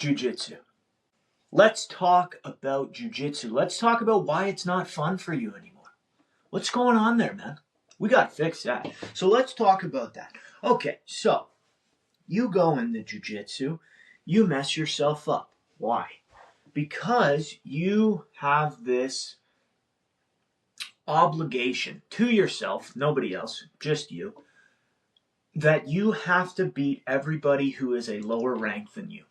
Jiu Jitsu. Let's talk about Jiu Jitsu. Let's talk about why it's not fun for you anymore. What's going on there, man? We got to fix that. So let's talk about that. Okay, so you go into Jiu Jitsu, you mess yourself up. Why? Because you have this obligation to yourself, nobody else, just you, that you have to beat everybody who is a lower rank than you.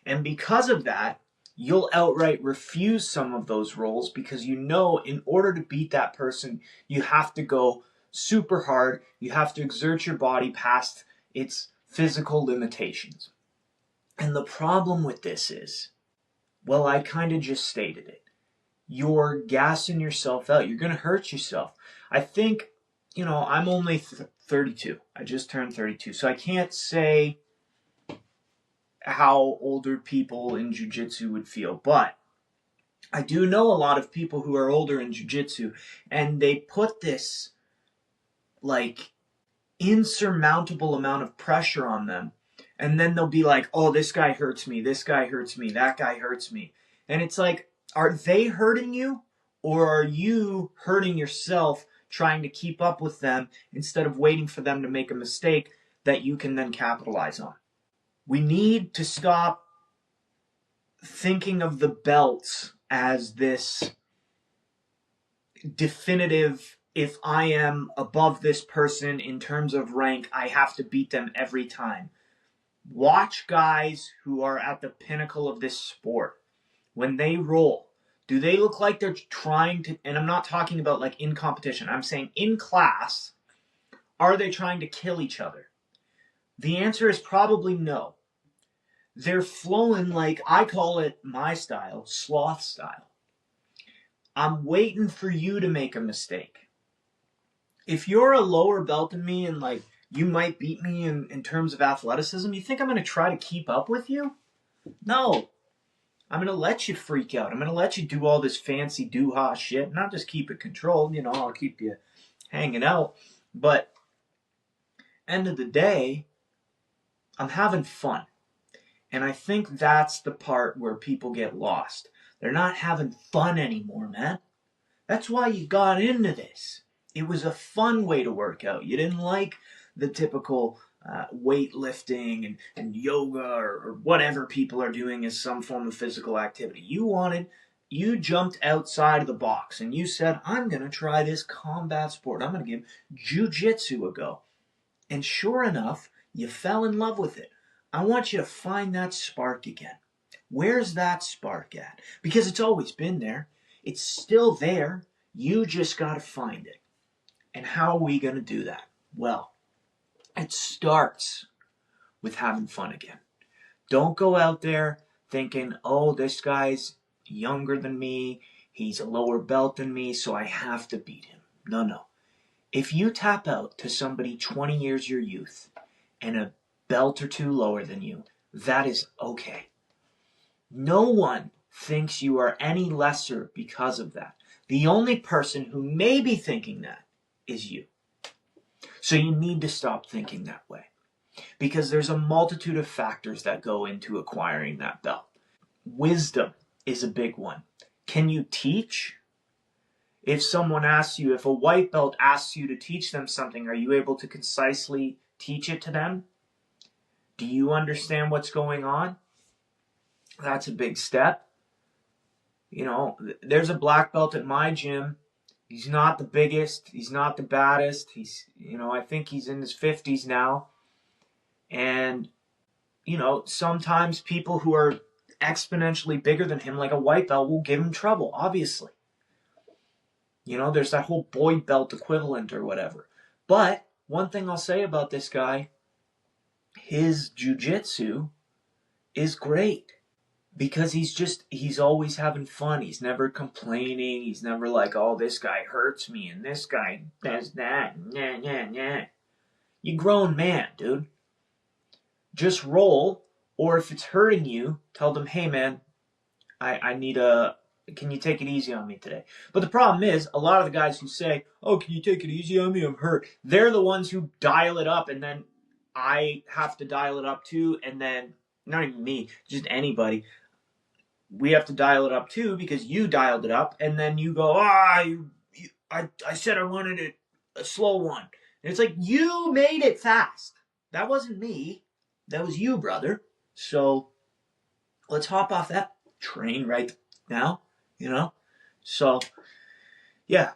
And because of that, you'll outright refuse some of those roles because you know in order to beat that person, you have to go super hard. You have to exert your body past its physical limitations. And the problem with this is, well, I kind of just stated it. You're gassing yourself out. You're going to hurt yourself. I think, I'm only 32. I just turned 32. So I can't say how older people in jiu-jitsu would feel, but I do know a lot of people who are older in jiu-jitsu, and they put this like insurmountable amount of pressure on them, and then they'll be like, oh, this guy hurts me, this guy hurts me, that guy hurts me. And it's like, are they hurting you, or are you hurting yourself trying to keep up with them instead of waiting for them to make a mistake that you can then capitalize on? We need to stop thinking of the belts as this definitive, if I am above this person in terms of rank, I have to beat them every time. Watch guys who are at the pinnacle of this sport. When they roll, do they look like they're trying to, and I'm not talking about like in competition, I'm saying in class, are they trying to kill each other? The answer is probably no. They're flowing like, I call it my style, sloth style. I'm waiting for you to make a mistake. If you're a lower belt than me and like you might beat me in terms of athleticism, you think I'm going to try to keep up with you? No. I'm going to let you freak out. I'm going to let you do all this fancy doo-ha shit, not just keep it controlled. I'll keep you hanging out. But end of the day, I'm having fun. And I think that's the part where people get lost. They're not having fun anymore, man. That's why you got into this. It was a fun way to work out. You didn't like the typical weightlifting and yoga or whatever people are doing as some form of physical activity. You jumped outside of the box and you said, I'm going to try this combat sport. I'm going to give jiu-jitsu a go. And sure enough, you fell in love with it. I want you to find that spark again. Where's that spark at? Because it's always been there. It's still there. You just got to find it. And how are we going to do that? Well, it starts with having fun again. Don't go out there thinking, oh, this guy's younger than me. He's a lower belt than me, so I have to beat him. No. If you tap out to somebody 20 years your youth and a belt or two lower than you, that is okay. No one thinks you are any lesser because of that. The only person who may be thinking that is you. So you need to stop thinking that way, because there's a multitude of factors that go into acquiring that belt. Wisdom is a big one. Can you teach? If a white belt asks you to teach them something, are you able to concisely teach it to them? Do you understand what's going on? That's a big step. There's a black belt at my gym. He's not the biggest. He's not the baddest. I think he's in his 50s now. And, sometimes people who are exponentially bigger than him, like a white belt, will give him trouble, obviously. There's that whole boy belt equivalent or whatever. But one thing I'll say about this guy, his jiu-jitsu is great. Because he's always having fun. He's never complaining. He's never like, oh, this guy hurts me and this guy does that. Nah. You grown man, dude. Just roll, or if it's hurting you, tell them, hey, man, I need can you take it easy on me today? But the problem is, a lot of the guys who say, oh, can you take it easy on me? I'm hurt. They're the ones who dial it up, and then I have to dial it up too, and then not even me, just anybody, we have to dial it up too because you dialed it up, and then you go, I said I wanted it a slow one. And it's like, you made it fast. That wasn't me. That was you, brother. So let's hop off that train right now, you know? So, yeah,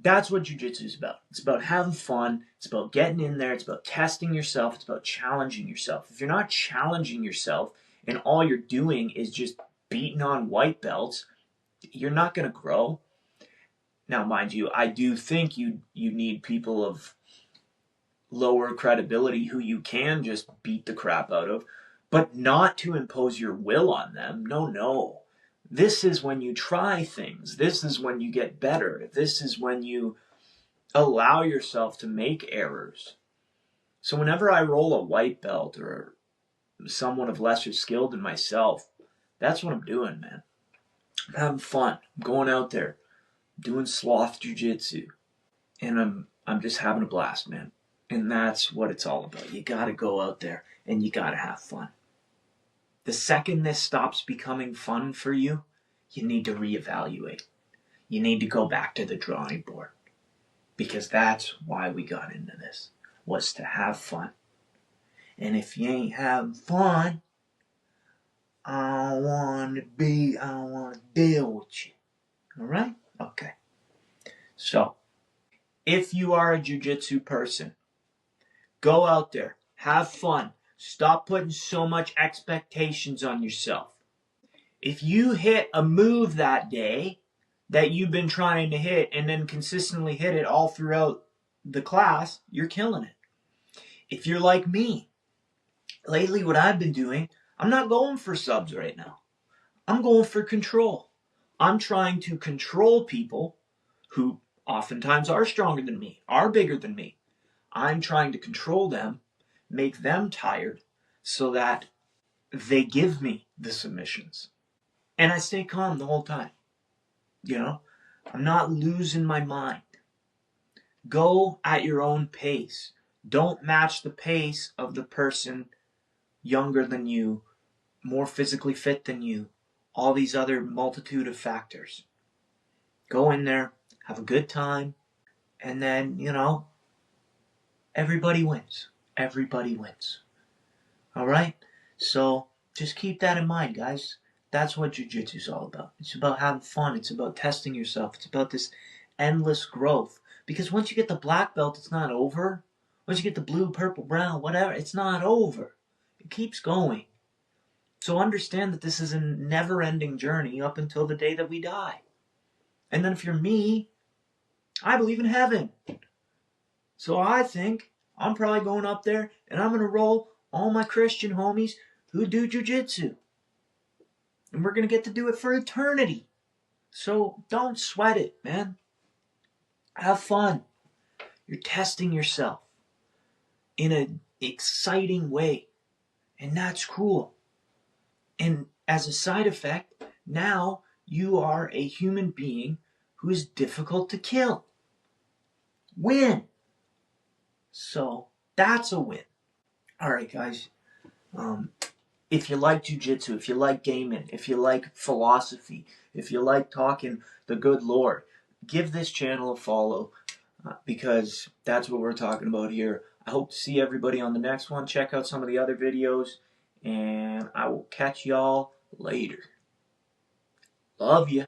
that's what jiu-jitsu is about. It's about having fun. It's about getting in there. It's about testing yourself. It's about challenging yourself. If you're not challenging yourself and all you're doing is just beating on white belts, you're not going to grow. Now, mind you, I do think you need people of lower credibility who you can just beat the crap out of, but not to impose your will on them. No. This is when you try things. This is when you get better. This is when you allow yourself to make errors. So whenever I roll a white belt or someone of lesser skill than myself, that's what I'm doing, man. I'm having fun. I'm going out there, doing sloth jiu-jitsu, and I'm just having a blast, man. And that's what it's all about. You got to go out there and you got to have fun. The second this stops becoming fun for you, you need to reevaluate. You need to go back to the drawing board, because that's why we got into this, was to have fun. And if you ain't having fun, I don't want to deal with you. All right? Okay. So, if you are a jiu-jitsu person, go out there, have fun. Stop putting so much expectations on yourself. If you hit a move that day that you've been trying to hit and then consistently hit it all throughout the class, you're killing it. If you're like me, lately what I've been doing, I'm not going for subs right now. I'm going for control. I'm trying to control people who oftentimes are stronger than me, are bigger than me. I'm trying to control them, make them tired, so that they give me the submissions. And I stay calm the whole time. You know, I'm not losing my mind. Go at your own pace. Don't match the pace of the person younger than you, more physically fit than you, all these other multitude of factors. Go in there, have a good time, and then, everybody wins. Everybody wins. All right? So just keep that in mind, guys. That's what jiu-jitsu is all about. It's about having fun. It's about testing yourself. It's about this endless growth. Because once you get the black belt, it's not over. Once you get the blue, purple, brown, whatever, it's not over. It keeps going. So understand that this is a never-ending journey up until the day that we die. And then if you're me, I believe in heaven. So I think I'm probably going up there and I'm going to roll all my Christian homies who do jiu-jitsu. And we're going to get to do it for eternity. So don't sweat it, man. Have fun. You're testing yourself in an exciting way. And that's cool. And as a side effect, now you are a human being who is difficult to kill. Win. So that's a win. All right, guys. If you like jiu-jitsu, if you like gaming, if you like philosophy, if you like talking the good Lord, give this channel a follow, because that's what we're talking about here. I hope to see everybody on the next one. Check out some of the other videos, and I will catch y'all later. Love you.